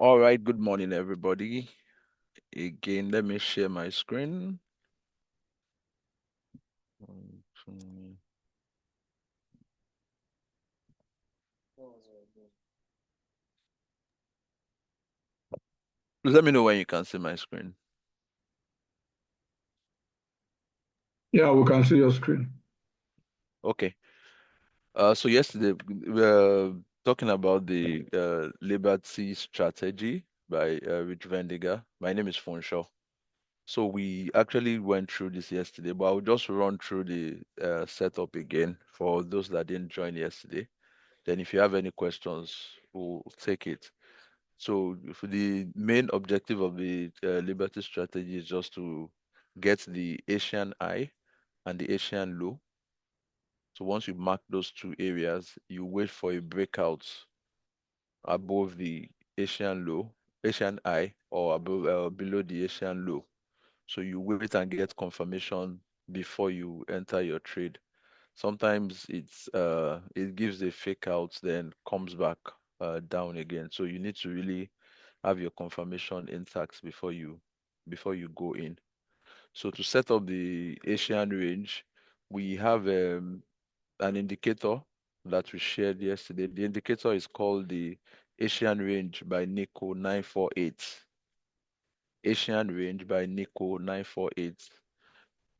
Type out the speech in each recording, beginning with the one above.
All right, good morning, everybody. Again, let me share my screen. Please let me know when you can see my screen. Yeah, we can see your screen. Okay. So yesterday we were talking about the Liberty Strategy by Rich Vendiger. My name is Fonshaw. So we actually went through this yesterday, but I'll just run through the setup again for those that didn't join yesterday. Then if you have any questions, we'll take it. So for the main objective of the Liberty strategy is just to get the Asian high and the Asian low. So once you mark those two areas, you wait for a breakout above the Asian low, Asian high, or above below the Asian low. So you wait and get confirmation before you enter your trade. Sometimes it gives a fake out, then comes back down again. So you need to really have your confirmation intact before you go in. So to set up the Asian range, we have an indicator that we shared yesterday. The indicator is called the Asian range by Nico 948. Asian range by Nico 948.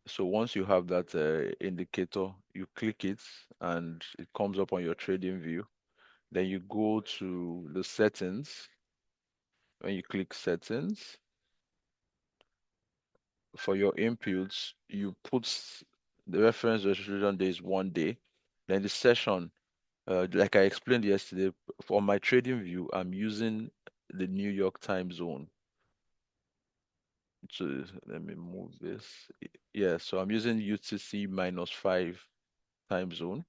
So once you have that indicator, you click it and it comes up on your trading view. Then you go to the settings. When you click settings, for your inputs, you put the reference registration day is 1 day. Then the session, like I explained yesterday, for my trading view, I'm using the New York time zone. So let me move this. Yeah, so I'm using UTC -5 time zone.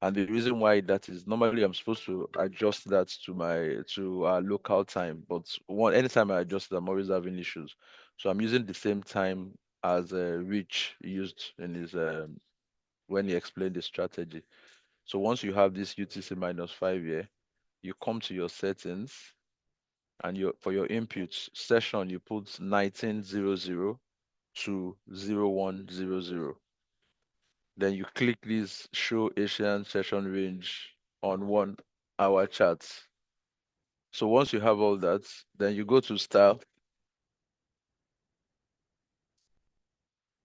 And the reason why that is normally I'm supposed to adjust that to our local time, but anytime I adjust it, I'm always having issues. So I'm using the same time as Rich used in his when he explained the strategy. So once you have this UTC -5 here, you come to your settings and for your inputs session you put 1900 to 0100. Then you click this show Asian session range on 1 hour charts. So once you have all that, then you go to style.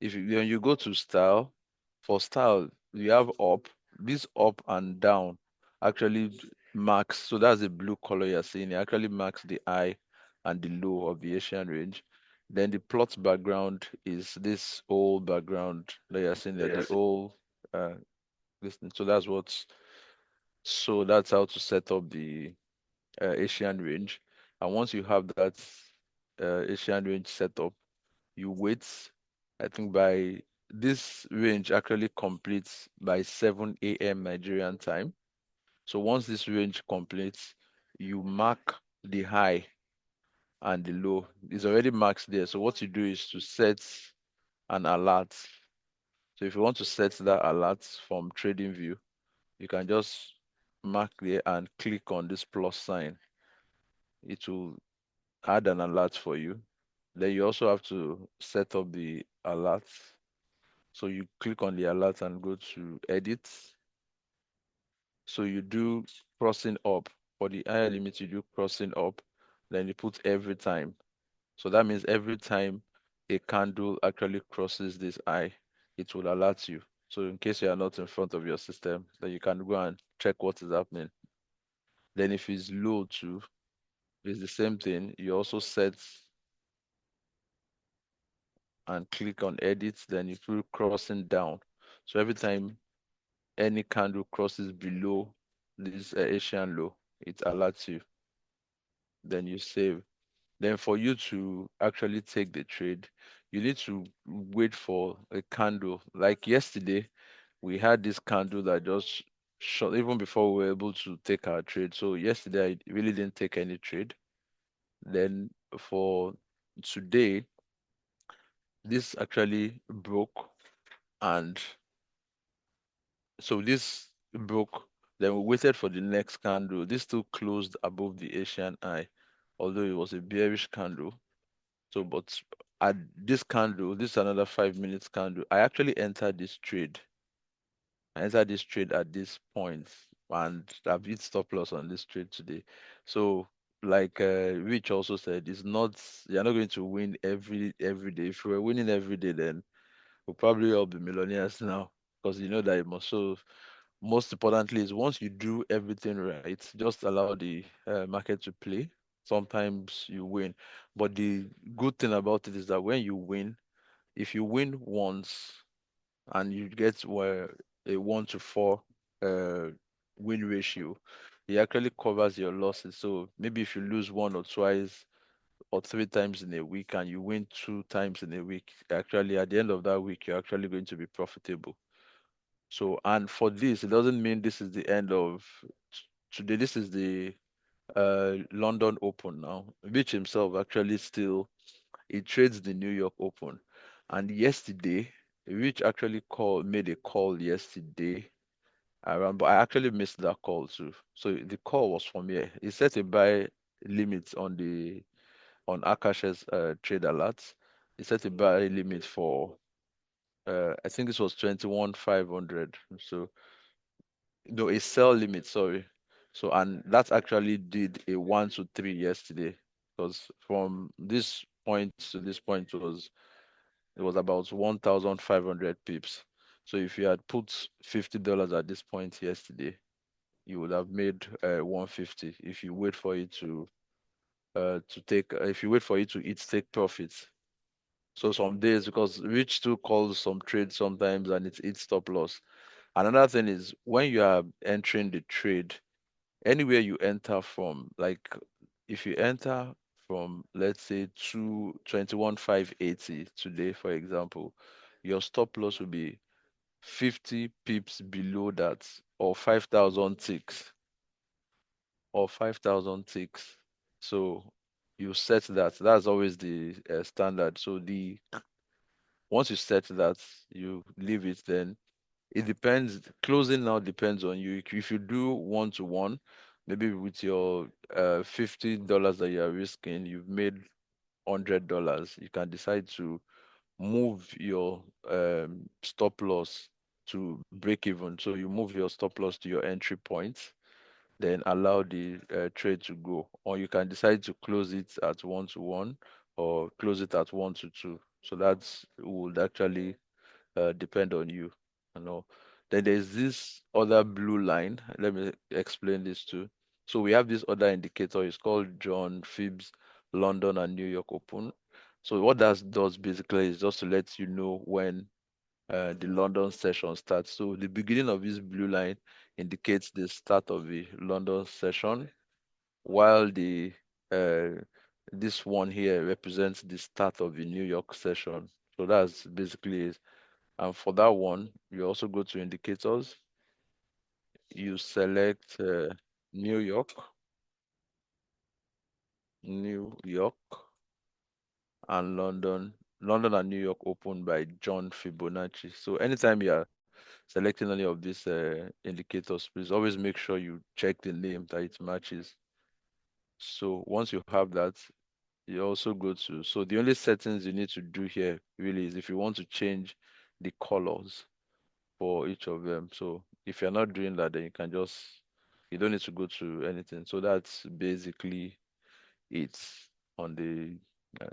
When you go to style, for style, you have up. This up and down actually marks, so that's the blue color you're seeing. It actually marks the high and the low of the Asian range. Then the plot background is this old background that you're seeing there, the old uh, this thing. So that's how to set up the Asian range. And once you have that Asian range set up, you wait. I think by this range actually completes by 7 a.m. Nigerian time. So once this range completes, you mark the high and the low. It's already marked there. So what you do is to set an alert. So if you want to set that alert from TradingView, you can just mark there and click on this plus sign. It will add an alert for you. Then you also have to set up the alert. So you click on the alert and go to edit. So you do crossing up. For the higher limit, you do crossing up. Then you put every time. So that means every time a candle actually crosses this eye, it will alert you. So in case you are not in front of your system, then you can go and check what is happening. Then if it's low too, it's the same thing. You also set and click on edit, then you put crossing down. So every time any candle crosses below this Asian low, it alerts you. Then you save. Then for you to actually take the trade, you need to wait for a candle. Like yesterday, we had this candle that just shot even before we were able to take our trade. So yesterday, I really didn't take any trade. Then for today, this actually broke, and so this broke Then we waited for the next candle. This still closed above the Asian eye, although it was a bearish candle. So, but at this candle, this is another 5 minutes candle. I actually entered this trade. I entered this trade at this point, and I've hit stop loss on this trade today. So, like Rich also said, it's not you're not going to win every day. If you were winning every day, then we'll probably all be millionaires now, because you know that you must. So, most importantly, is once you do everything right, just allow the market to play. Sometimes you win, but the good thing about it is that when you win, if you win once and you get where a 1 to 4 uh, win ratio, it actually covers your losses. So maybe if you lose one or twice or 3 times in a week and you win 2 times in a week, actually at the end of that week, you're actually going to be profitable. So, and for this, it doesn't mean this is the end of today. This is the London Open now. Rich himself actually still he trades the New York Open. And yesterday, Rich actually made a call yesterday around, but I actually missed that call too. So the call was from here. He set a buy limit on Akash's trade alerts. He set a buy limit for I think this was 21,500. So no, a sell limit, sorry. So and that actually did a 1 to 3 yesterday. Because from this point to this point it was about 1,500 pips. So if you had put $50 at this point yesterday, you would have made 150 if you wait for it to take if you wait for it to eat take profits. So some days because Rich too calls some trades sometimes and it's stop loss. Another thing is when you are entering the trade, anywhere you enter from, like if you enter from let's say 221,580 today, for example, your stop loss will be 50 pips below that, or 5,000 ticks, or 5,000 ticks. So you set that. That's always the standard. So the once you set that, you leave it. Then it depends. Closing now depends on you. If you do 1 to 1, maybe with your $50 that you are risking, you've made $100. You can decide to move your stop loss to break even. So you move your stop loss to your entry point, then allow the trade to go. Or you can decide to close it at 1 to 1 or close it at 1 to 2. So that's would actually depend on you. You know. Then there's this other blue line. Let me explain this too. So we have this other indicator. It's called John Phibbs London and New York Open. So what that does basically is just to let you know when the London session starts. So the beginning of this blue line indicates the start of the London session, while the uh, this one here represents the start of the New York session. So that's basically it. And for that one, you also go to indicators. You select New York, New York, and London. London and New York open by John Fibonacci. So anytime you are selecting any of these indicators, please always make sure you check the name that it matches. So once you have that, you also go to, so the only settings you need to do here really is if you want to change the colors for each of them. So if you're not doing that, then you can just, you don't need to go to anything. So that's basically it on the uh,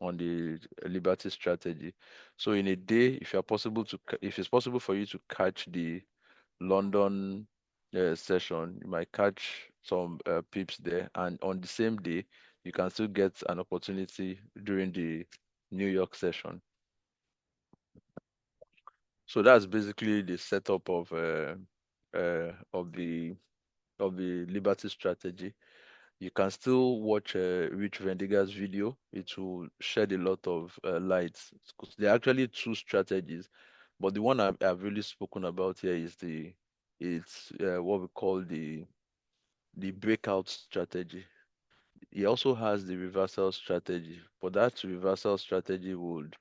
on the Liberty strategy. So in a day, if it's possible for you to catch the London session, you might catch some pips there, and on the same day, you can still get an opportunity during the New York session. So that's basically the setup of the Liberty strategy. You can still watch Rich Vendiga's video. It will shed a lot of light. 'Cause there are actually two strategies, but the one I've really spoken about here is it's what we call the breakout strategy. He also has the reversal strategy, but that reversal strategy would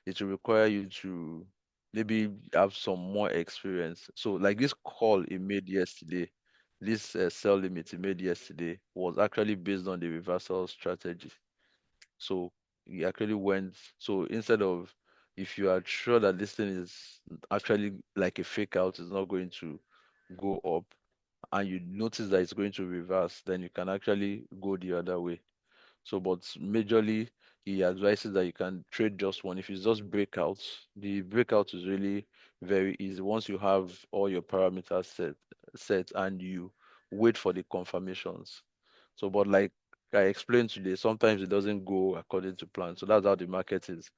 it will require you to. maybe have some more experience. So like this call he made yesterday, this sell limit he made yesterday was actually based on the reversal strategy. So he actually went. So instead of, if you are sure that this thing is actually like a fake out, is not going to go up, and you notice that it's going to reverse, then you can actually go the other way. So, but majorly, he advises that you can trade just one. If it's just breakouts, the breakout is really very easy. Once you have all your parameters set and you wait for the confirmations. So, but like I explained today, sometimes it doesn't go according to plan. So that's how the market is.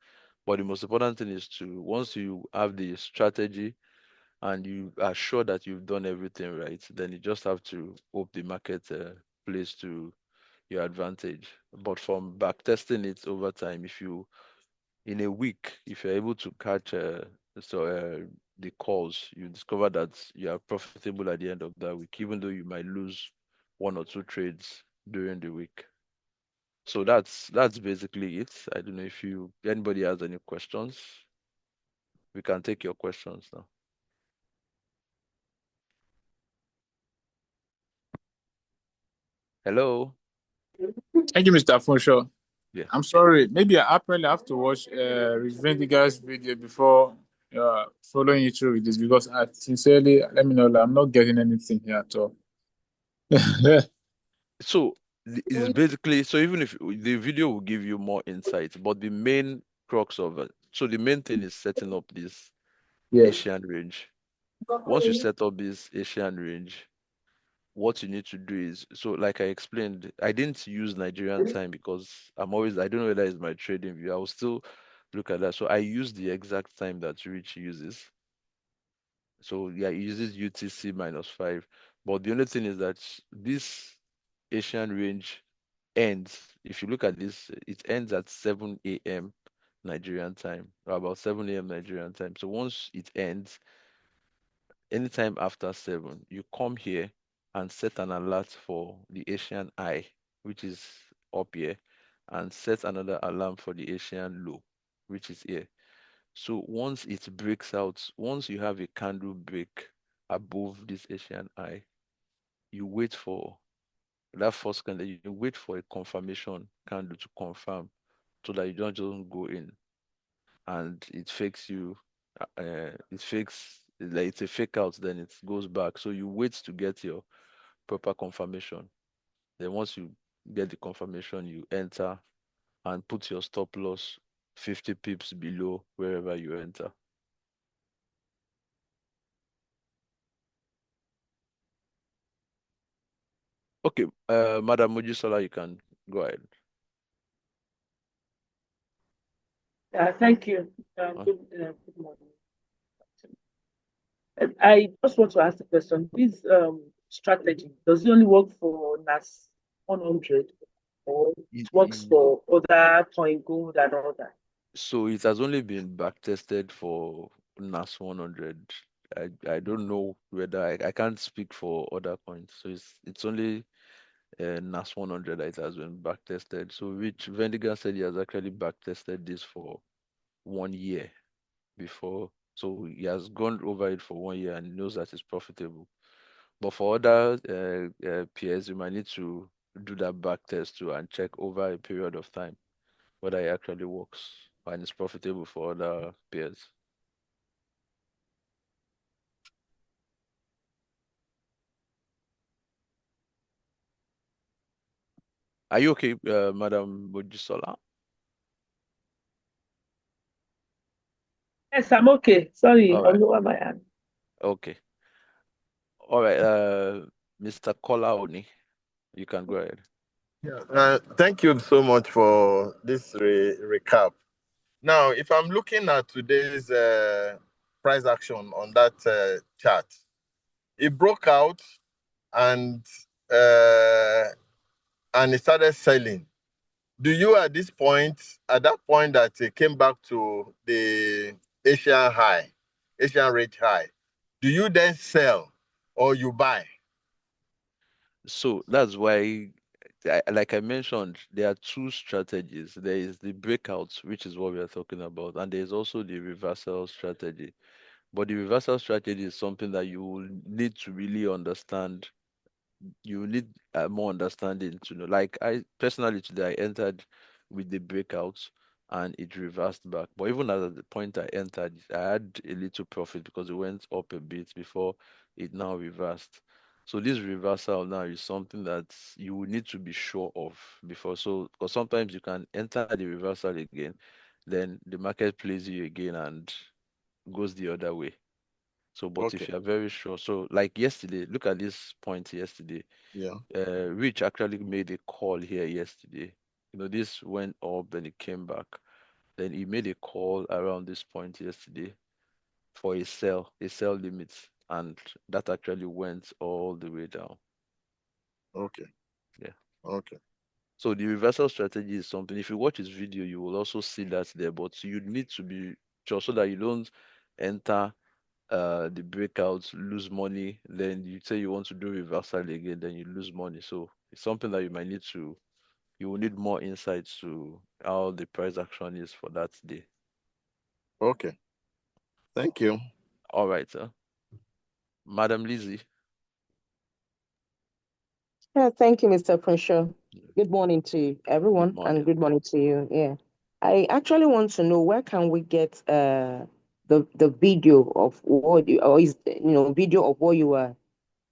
But the most important thing is to, once you have the strategy and you are sure that you've done everything right, then you just have to hope the market plays to your advantage. But from back testing it over time, if you, in a week, if you're able to catch the calls, you discover that you are profitable at the end of that week, even though you might lose one or two trades during the week. So that's basically it. I don't know if you anybody has any questions. We can take your questions now. Hello. Thank you, Mr. Funshaw. Yeah. I'm sorry. Maybe I apparently have to watch Rich Vendiga's video before following you through with this because I sincerely let me know that I'm not getting anything here at all. So it's basically, so even if the video will give you more insight, but the main crux of it, so the main thing is setting up this Yes. Asian range. Once you set up this Asian range, what you need to do is, so like I explained, I didn't use Nigerian time because I don't know whether it's my trading view. I will still look at that. So I use the exact time that Rich uses. So yeah, he uses UTC -5. But the only thing is that this Asian range ends, if you look at this, it ends at 7 a.m. Nigerian time, or about 7 a.m. Nigerian time. So once it ends, anytime after 7, you come here and set an alert for the Asian high, which is up here, and set another alarm for the Asian low, which is here. So once it breaks out, once you have a candle break above this Asian high, you wait for that first candle, you wait for a confirmation candle to confirm so that you don't just go in and it fakes you. It fakes, like it's a fake out, then it goes back. So you wait to get your proper confirmation. Then once you get the confirmation, you enter and put your stop loss 50 pips below wherever you enter. Okay, Madam Mojisola, you can go ahead. Thank you. Uh, Good morning. I just want to ask a question. This strategy, does it only work for NAS 100 or it it, works it, for other coin gold and all that? so it has only been back tested for NAS 100. I don't know whether I can't speak for other coins. So it's only NAS 100 that it has been back tested. So which Vendigan said he has actually back tested this for 1 year before. So he has gone over it for 1 year and knows that it's profitable. But for other peers, you might need to do that back test too and check over a period of time whether it actually works and it's profitable for other peers. Are you okay, Madam Mojisola? Yes, I'm okay. Sorry, All I'll right. lower my hand. Okay. All right. Mr. Kola Oni, you can go ahead. Yeah, thank you so much for this recap. Now, if I'm looking at today's price action on that chart, it broke out and uh, and it started selling. Do you at that point that it came back to the Asian high, Asian rate high, do you then sell or you buy? So that's why like I mentioned, there are two strategies. There is the breakouts, which is what we are talking about, and there is also the reversal strategy. But the reversal strategy is something that you will need to really understand. You need more understanding to know. Like I personally today, I entered with the breakouts and it reversed back. But even at the point I entered, I had a little profit because it went up a bit before it now reversed. So this reversal now is something that you will need to be sure of before. So because sometimes you can enter the reversal again, then the market plays you again and goes the other way. So, but if Okay. you are very sure, so like yesterday, look at this point yesterday. Yeah. Rich actually made a call here yesterday. This went up, then it came back. Then he made a call around this point yesterday for a sell limit, and that actually went all the way down. Okay. Yeah. Okay. So the reversal strategy is something. If you watch his video, you will also see that there, but you need to be sure so that you don't enter the breakouts, lose money, then you say you want to do reversal again, then you lose money. So it's something that you will need more insights to how the price action is for that day. Okay. Thank you. All right, Madam Lizzie. Yeah, thank you, Mr. Crenshaw. Good morning to Good everyone, morning. and good morning to you. Yeah, I actually want to know where can we get the video of what you, or is video of what you are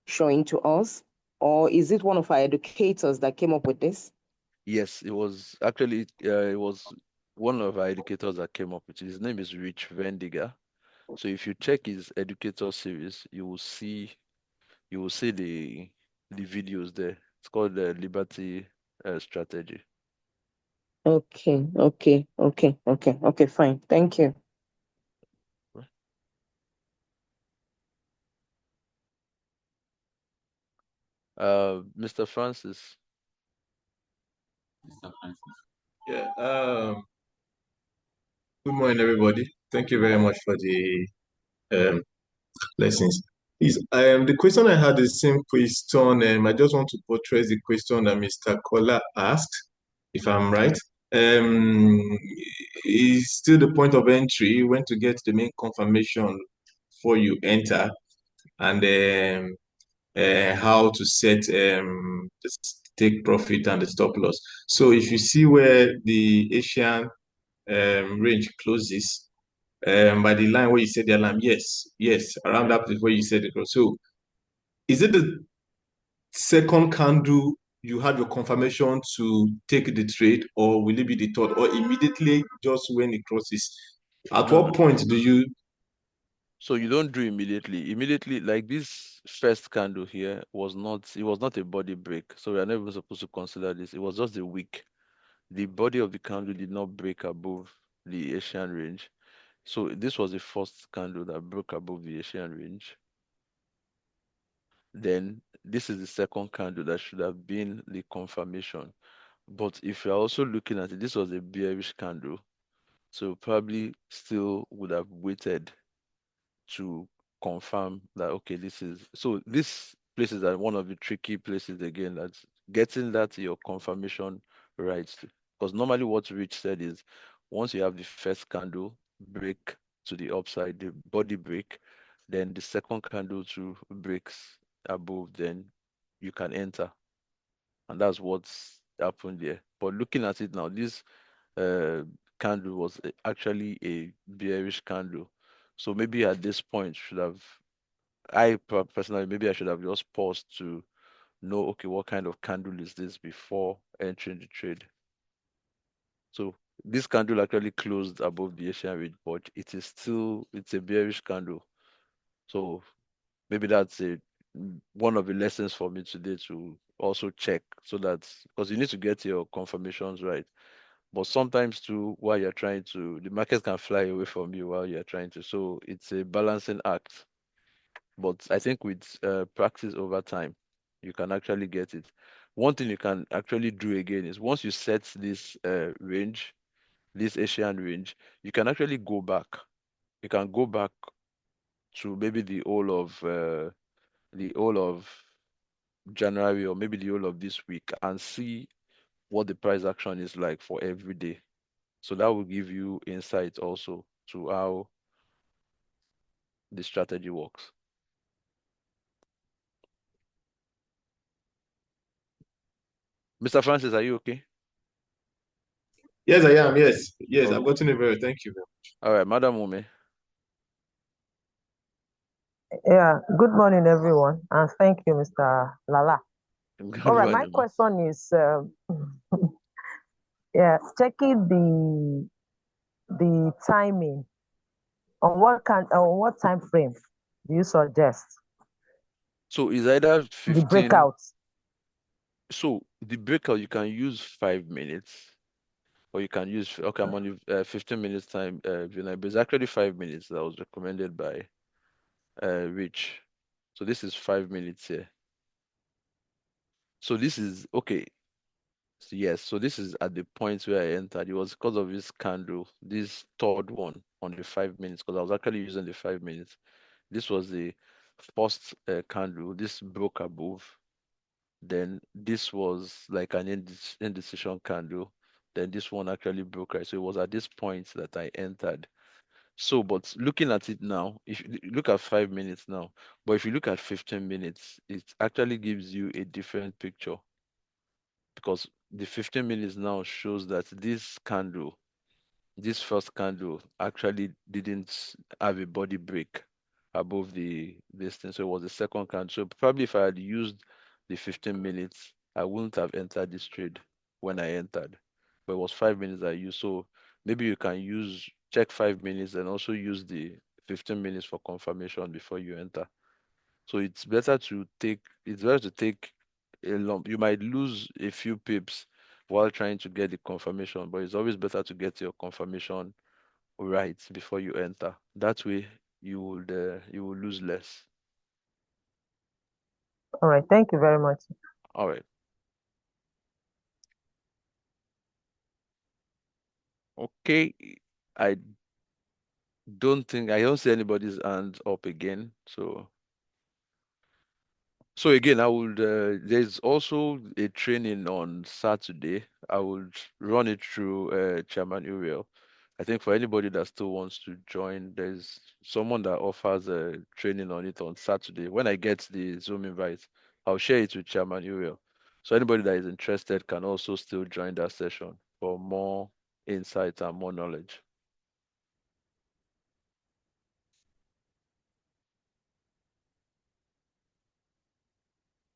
showing to us, or is it one of our educators that came up with this? Yes, it was actually it was one of our educators that came up with it. His name is Rich Vendiger. So if you check his educator series, you will see the videos there. It's called the Liberty Strategy. Okay, fine. Thank you. Mr. Francis. Mr. Francis. Yeah. Good morning, everybody. Thank you very much for the um, lessons. The question I had is the same question. I just want to portray the question that Mr. Kola asked, if I'm right. Is still the point of entry when to get the main confirmation before you enter, and how to set the take profit and the stop loss. So if you see where the Asian range closes, by the line where you set the alarm, yes, around that place where you set the cross. So is it the second candle you have your confirmation to take the trade, or will it be the third, or immediately just when it crosses? At No, what no. point do you? So you don't do immediately. Immediately, like this first candle here it was not a body break. So we are never supposed to consider this. It was just a wick. The body of the candle did not break above the Asian range. So this was the first candle that broke above the Asian range. Then this is the second candle that should have been the confirmation. But if you're also looking at it, this was a bearish candle. So probably still would have waited to confirm that okay, this places are one of the tricky places again. That's getting that your confirmation right. Because normally what Rich said is once you have the first candle break to the upside, the body break, then the second candle to breaks above, then you can enter. And that's what's happened there. But looking at it now, this uh, candle was actually a bearish candle. So maybe at this point, personally, maybe I should have just paused to know, okay, what kind of candle is this before entering the trade. So this candle actually closed above the Asian range, but it's a bearish candle. So maybe that's one of the lessons for me today to also check so that because you need to get your confirmations right. But sometimes too, while you're trying to, the market can fly away from you while you're trying to. So it's a balancing act. But I think with practice over time, you can actually get it. One thing you can actually do again is once you set this range, this Asian range, you can actually go back. You can go back to maybe the whole of January or maybe the whole of this week and see what the price action is like for every day. So that will give you insight also to how the strategy works. Mr. Francis, are you okay? Yes, I am. Yes, Okay. I've gotten it very. Thank you very much. All right, Madam Ume. Yeah, good morning, everyone, and thank you, Mr. Lala. Good All right, my morning, ma. question is, yeah, checking the timing on what time frame do you suggest So it's either the 15. breakout? So the breakout, you can use 5 minutes, or you can use, okay, I'm on 15 minutes time, but it's actually 5 minutes that was recommended by Rich. So this is 5 minutes here. So this is okay. So yes, so this is at the point where I entered. It was because of this candle, this third one on the 5 minutes, because I was actually using the 5 minutes. This was the first candle. This broke above. Then this was like an indecision candle. Then this one actually broke, right? So it was at this point that I entered. So, but looking at it now, if you look at 5 minutes now, but if you look at 15 minutes, it actually gives you a different picture, because the 15 minutes now shows that this first candle actually didn't have a body break above this thing. So it was the second candle. So probably if I had used the 15 minutes, I wouldn't have entered this trade when I entered. But it was 5 minutes I used. So maybe you can check 5 minutes and also use the 15 minutes for confirmation before you enter. So it's better to take a lump. You might lose a few pips while trying to get the confirmation, but it's always better to get your confirmation right before you enter. That way you will lose less. All right, thank you very much. All right. Okay. I I don't see anybody's hand up again. So again, there's also a training on Saturday. I would run it through Chairman Uriel. I think for anybody that still wants to join, there's someone that offers a training on it on Saturday. When I get the Zoom invite, I'll share it with Chairman Uriel. So anybody that is interested can also still join that session for more insight and more knowledge.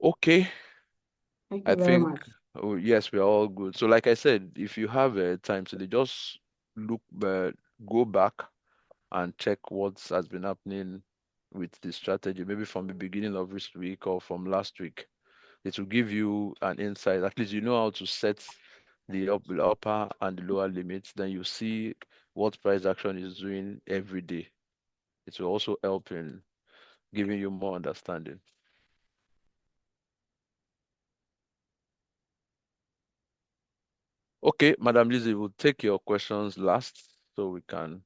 Okay. Thank I you very think, much. oh, yes, we're all good. So, like I said, if you have time today, just go back and check what has been happening with the strategy, maybe from the beginning of this week or from last week. It will give you an insight. At least you know how to set the upper and the lower limits. Then you see what price action is doing every day. It will also help in giving you more understanding. Okay, Madam Lizzie, we'll take your questions last so we can.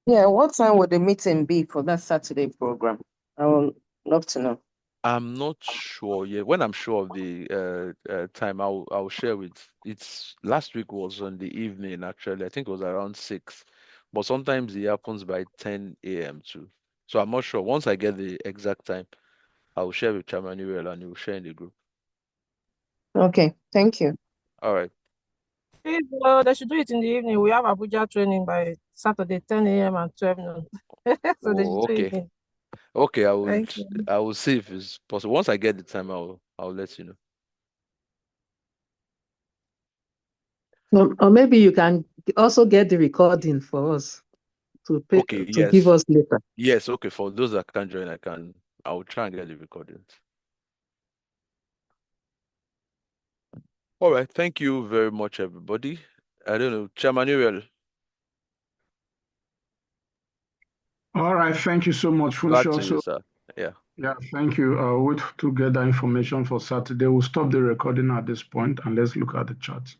Yeah, what time would the meeting be for that Saturday program? I would love to know. I'm not sure yet. When I'm sure of the time, I'll share with. It's last week was on the evening actually. I think it was around 6, but sometimes it happens by 10 a.m. too. So I'm not sure. Once I get the exact time, I'll share with Chairman Uriel and he'll share in the group. Okay, thank you. All right. They should do it in the evening. We have Abuja training by Saturday, 10 a.m. and 12 noon. So they should Oh, do it okay. in. Okay, Thank you. I will see if it's possible. Once I get the time, I'll let you know. Or maybe you can also get the recording for us to Okay, give us later. yes. Okay, for those that can't join, I'll try and get the recordings. All right, thank you very much, everybody. I don't know, Chairman Uriel. All right, thank you so much, Back Funsho. to you, sir. Yeah, thank you. I'll wait to get that information for Saturday. We'll stop the recording at this point and let's look at the chart.